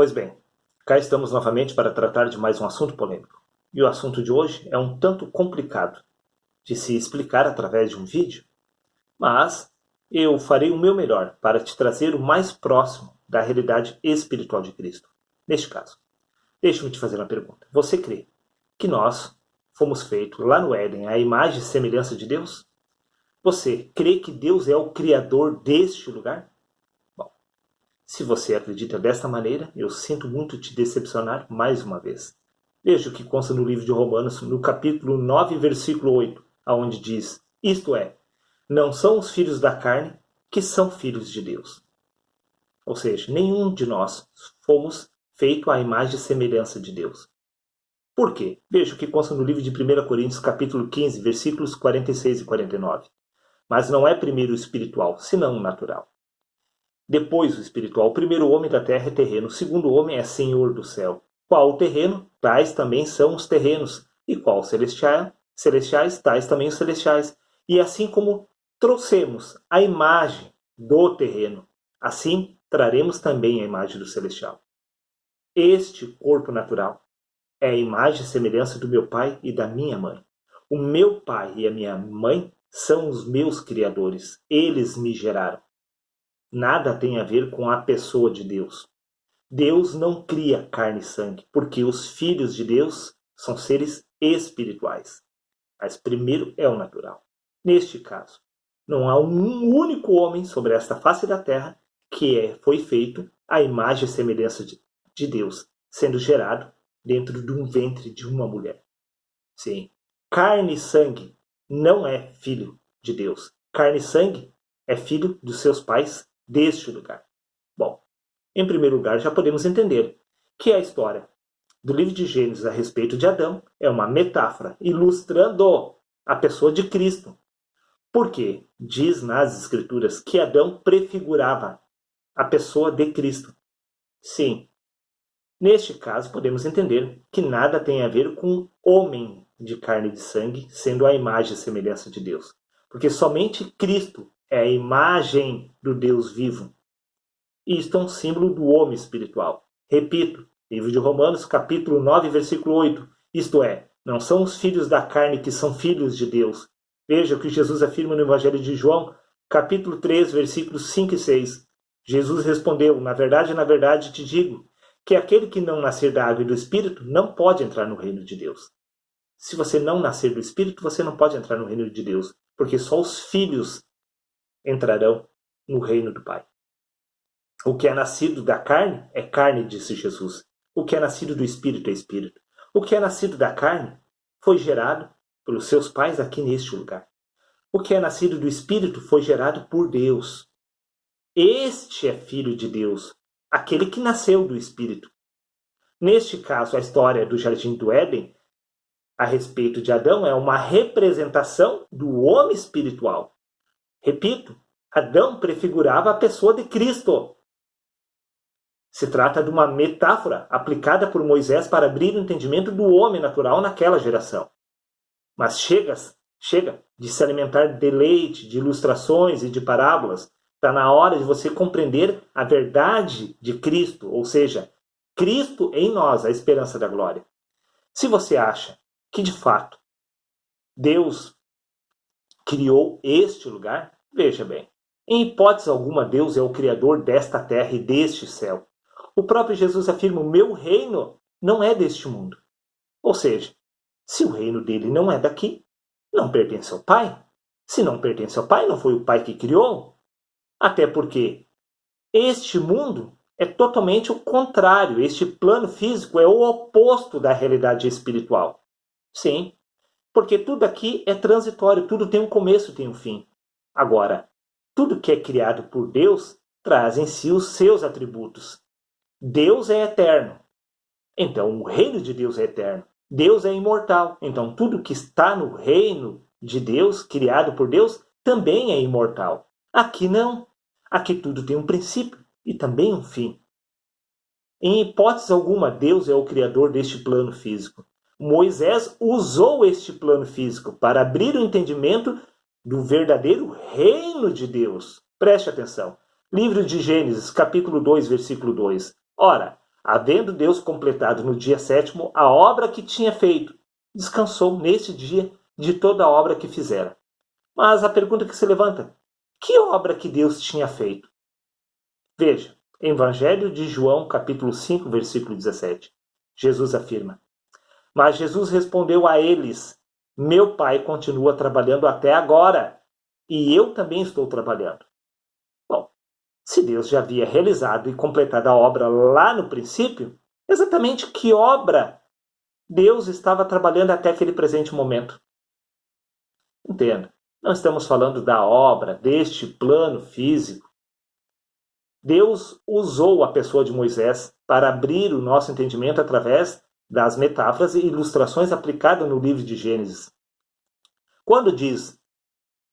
Pois bem, cá estamos novamente para tratar de mais um assunto polêmico. E o assunto de hoje é um tanto complicado de se explicar através de um vídeo, mas eu farei o meu melhor para te trazer o mais próximo da realidade espiritual de Cristo. Neste caso, deixe-me te fazer uma pergunta. Você crê que nós fomos feitos lá no Éden à imagem e semelhança de Deus? Você crê que Deus é o Criador deste lugar? Bom, se você acredita desta maneira, eu sinto muito te decepcionar mais uma vez. Veja o que consta no livro de Romanos, no capítulo 9, versículo 8, aonde diz, isto é, não são os filhos da carne que são filhos de Deus. Ou seja, nenhum de nós fomos feito à imagem e semelhança de Deus. Por quê? Veja o que consta no livro de 1 Coríntios, capítulo 15, versículos 46 e 49. Mas não é primeiro o espiritual, senão o natural. Depois o espiritual. O primeiro homem da terra é terreno, o segundo homem é senhor do céu. Qual o terreno, tais também são os terrenos. E qual celestiais, tais também os celestiais. E assim como trouxemos a imagem do terreno, assim traremos também a imagem do celestial. Este corpo natural é a imagem e semelhança do meu pai e da minha mãe. O meu pai e a minha mãe são os meus criadores. Eles me geraram. Nada tem a ver com a pessoa de Deus. Deus não cria carne e sangue, porque os filhos de Deus são seres espirituais. Mas primeiro é o natural. Neste caso, não há um único homem sobre esta face da terra que foi feito à imagem e semelhança de Deus, sendo gerado dentro de um ventre de uma mulher. Sim, carne e sangue não é filho de Deus. Carne e sangue é filho dos seus pais deste lugar. Bom, em primeiro lugar, já podemos entender que a história do livro de Gênesis a respeito de Adão é uma metáfora ilustrando a pessoa de Cristo. Porque diz nas Escrituras que Adão prefigurava a pessoa de Cristo. Sim, neste caso podemos entender que nada tem a ver com homem de carne e de sangue, sendo a imagem e semelhança de Deus. Porque somente Cristo é a imagem do Deus vivo. Isto é um símbolo do homem espiritual. Repito, livro de Romanos, capítulo 9, versículo 8. Isto é, não são os filhos da carne que são filhos de Deus. Veja o que Jesus afirma no Evangelho de João, capítulo 3, versículos 5 e 6. Jesus respondeu, na verdade te digo, que aquele que não nascer da água e do Espírito não pode entrar no reino de Deus. Se você não nascer do Espírito, você não pode entrar no reino de Deus, porque só os filhos entrarão no reino do Pai. O que é nascido da carne é carne, disse Jesus. O que é nascido do Espírito é Espírito. O que é nascido da carne foi gerado pelos seus pais aqui neste lugar. O que é nascido do Espírito foi gerado por Deus. Este é filho de Deus, aquele que nasceu do Espírito. Neste caso, a história do Jardim do Éden, a respeito de Adão, é uma representação do homem espiritual. Repito, Adão prefigurava a pessoa de Cristo. Se trata de uma metáfora aplicada por Moisés para abrir o entendimento do homem natural naquela geração. Mas chega de se alimentar de leite, de ilustrações e de parábolas. Está na hora de você compreender a verdade de Cristo, ou seja, Cristo em nós, a esperança da glória. Se você acha que, de fato, Deus criou este lugar, veja bem, em hipótese alguma Deus é o Criador desta terra e deste céu. O próprio Jesus afirma, o meu reino não é deste mundo. Ou seja, se o reino dele não é daqui, não pertence ao Pai. Se não pertence ao Pai, não foi o Pai que criou. Até porque este mundo é totalmente o contrário. Este plano físico é o oposto da realidade espiritual. Sim, porque tudo aqui é transitório, tudo tem um começo, tem um fim. Agora, tudo que é criado por Deus traz em si os seus atributos. Deus é eterno, então o reino de Deus é eterno. Deus é imortal, então tudo que está no reino de Deus, criado por Deus, também é imortal. Aqui não. Aqui tudo tem um princípio e também um fim. Em hipótese alguma, Deus é o criador deste plano físico. Moisés usou este plano físico para abrir o entendimento do verdadeiro reino de Deus. Preste atenção. Livro de Gênesis, capítulo 2, versículo 2. Ora, Havendo Deus completado no dia sétimo a obra que tinha feito, descansou neste dia de toda a obra que fizera. Mas a pergunta que se levanta: que obra que Deus tinha feito? Veja, Evangelho de João, capítulo 5, versículo 17. Jesus afirma: Mas Jesus respondeu a eles: Meu Pai continua trabalhando até agora, e eu também estou trabalhando. Bom, se Deus já havia realizado e completado a obra lá no princípio, exatamente que obra Deus estava trabalhando até aquele presente momento? Entenda, não estamos falando da obra, deste plano físico. Deus usou a pessoa de Moisés para abrir o nosso entendimento através das metáforas e ilustrações aplicadas no livro de Gênesis. Quando diz,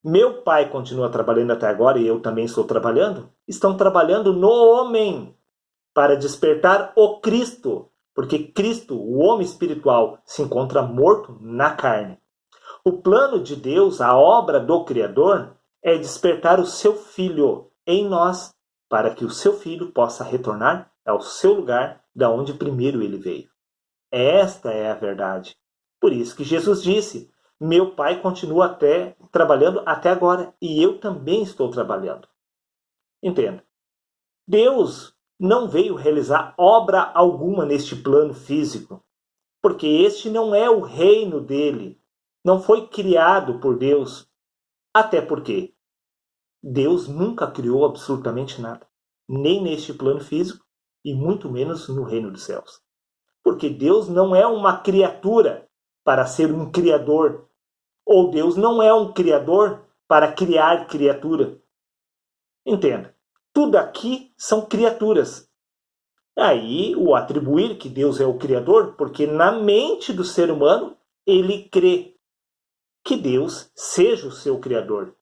meu pai continua trabalhando até agora e eu também estou trabalhando, estão trabalhando no homem para despertar o Cristo, porque Cristo, o homem espiritual, se encontra morto na carne. O plano de Deus, a obra do Criador, é despertar o seu Filho em nós, para que o seu Filho possa retornar ao seu lugar da onde primeiro ele veio. Esta é a verdade. Por isso que Jesus disse, meu Pai continua trabalhando até agora e eu também estou trabalhando. Entenda, Deus não veio realizar obra alguma neste plano físico, porque este não é o reino dele, não foi criado por Deus. Até porque Deus nunca criou absolutamente nada, nem neste plano físico e muito menos no reino dos céus. Porque Deus não é uma criatura para ser um criador, ou Deus não é um criador para criar criatura. Entenda, tudo aqui são criaturas. Aí o atribuir que Deus é o criador, porque na mente do ser humano ele crê que Deus seja o seu criador.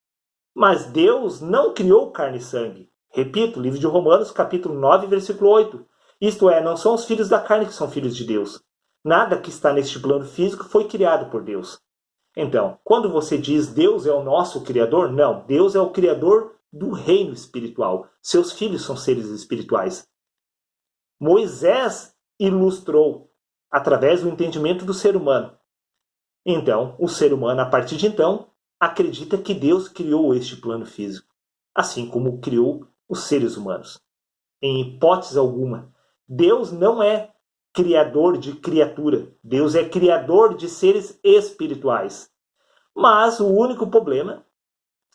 Mas Deus não criou carne e sangue. Repito, livro de Romanos, capítulo 9, versículo 8. Isto é, não são os filhos da carne que são filhos de Deus. Nada que está neste plano físico foi criado por Deus. Então, quando você diz Deus é o nosso criador, não. Deus é o criador do reino espiritual. Seus filhos são seres espirituais. Moisés ilustrou através do entendimento do ser humano. Então, o ser humano, a partir de então, acredita que Deus criou este plano físico, assim como criou os seres humanos. Em hipótese alguma, Deus não é criador de criatura. Deus é criador de seres espirituais. Mas o único problema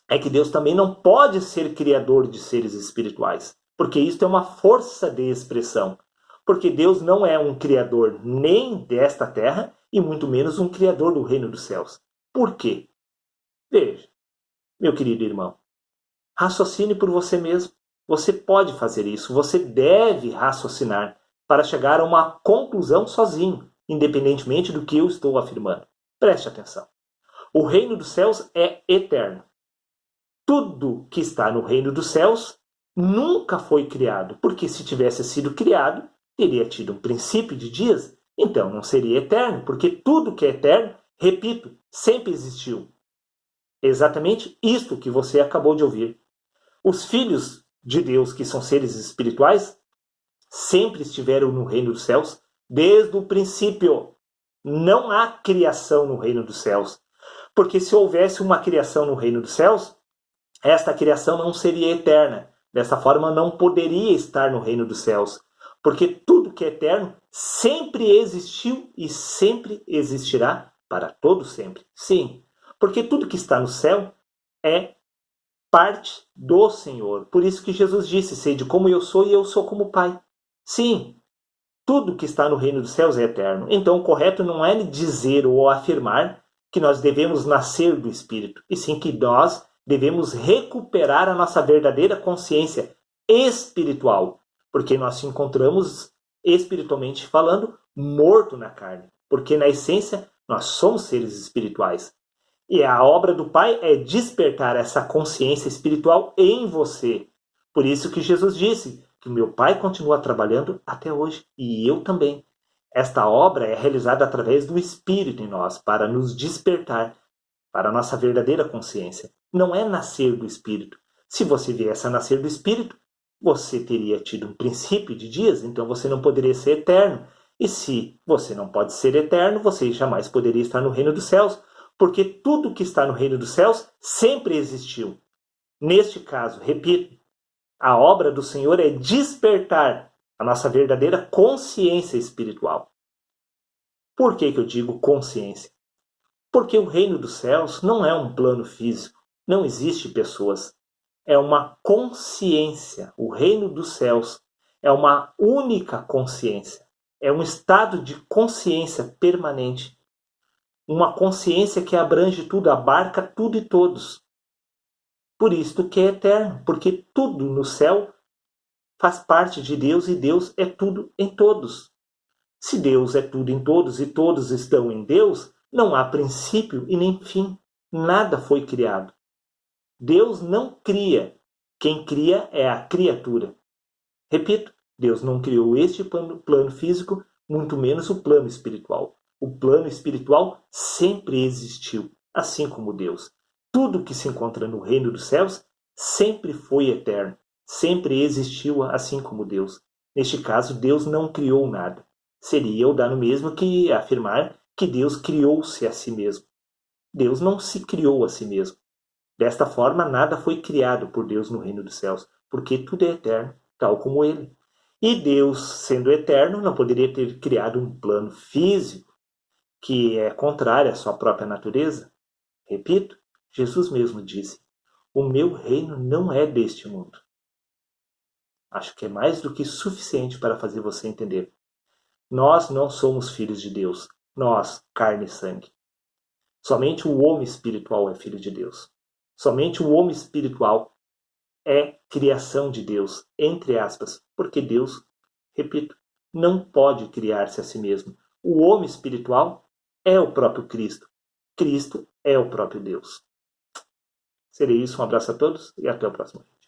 é que Deus também não pode ser criador de seres espirituais, porque isto é uma força de expressão. Porque Deus não é um criador nem desta terra e muito menos um criador do reino dos céus. Por quê? Veja, meu querido irmão, raciocine por você mesmo. Você pode fazer isso, você deve raciocinar para chegar a uma conclusão sozinho, independentemente do que eu estou afirmando. Preste atenção. O reino dos céus é eterno. Tudo que está no reino dos céus nunca foi criado, porque se tivesse sido criado, teria tido um princípio de dias, então não seria eterno, porque tudo que é eterno, repito, sempre existiu. Exatamente isto que você acabou de ouvir. Os filhos de Deus, que são seres espirituais, sempre estiveram no reino dos céus desde o princípio. Não há criação no reino dos céus. Porque se houvesse uma criação no reino dos céus, esta criação não seria eterna. Dessa forma, não poderia estar no reino dos céus. Porque tudo que é eterno sempre existiu e sempre existirá para todo sempre. Sim, porque tudo que está no céu é parte do Senhor. Por isso que Jesus disse, sede como eu sou e eu sou como o Pai. Sim, tudo que está no reino dos céus é eterno. Então o correto não é dizer ou afirmar que nós devemos nascer do Espírito, e sim que nós devemos recuperar a nossa verdadeira consciência espiritual, porque nós se encontramos, espiritualmente falando, morto na carne, porque na essência nós somos seres espirituais. E a obra do Pai é despertar essa consciência espiritual em você. Por isso que Jesus disse que o meu Pai continua trabalhando até hoje, e eu também. Esta obra é realizada através do Espírito em nós, para nos despertar para a nossa verdadeira consciência. Não é nascer do Espírito. Se você viesse a nascer do Espírito, você teria tido um princípio de dias, então você não poderia ser eterno. E se você não pode ser eterno, você jamais poderia estar no reino dos céus, porque tudo que está no reino dos céus sempre existiu. Neste caso, repito, a obra do Senhor é despertar a nossa verdadeira consciência espiritual. Por que eu digo consciência? Porque o reino dos céus não é um plano físico, não existe pessoas. É uma consciência. O reino dos céus é uma única consciência. É um estado de consciência permanente. Uma consciência que abrange tudo, abarca tudo e todos. Por isso que é eterno, porque tudo no céu faz parte de Deus e Deus é tudo em todos. Se Deus é tudo em todos e todos estão em Deus, não há princípio e nem fim. Nada foi criado. Deus não cria. Quem cria é a criatura. Repito, Deus não criou este plano físico, muito menos o plano espiritual. O plano espiritual sempre existiu, assim como Deus. Tudo que se encontra no reino dos céus sempre foi eterno, sempre existiu, assim como Deus. Neste caso, Deus não criou nada. Seria eu dar no mesmo que afirmar que Deus criou-se a si mesmo. Deus não se criou a si mesmo. Desta forma, nada foi criado por Deus no reino dos céus, porque tudo é eterno, tal como Ele. E Deus, sendo eterno, não poderia ter criado um plano físico que é contrário à sua própria natureza. Repito, Jesus mesmo disse: o meu reino não é deste mundo. Acho que é mais do que suficiente para fazer você entender. Nós não somos filhos de Deus, nós, carne e sangue. Somente o homem espiritual é filho de Deus. Somente o homem espiritual é criação de Deus, entre aspas, porque Deus, repito, não pode criar-se a si mesmo. O homem espiritual é o próprio Cristo. Cristo é o próprio Deus. Seria isso, um abraço a todos e até o próximo vídeo.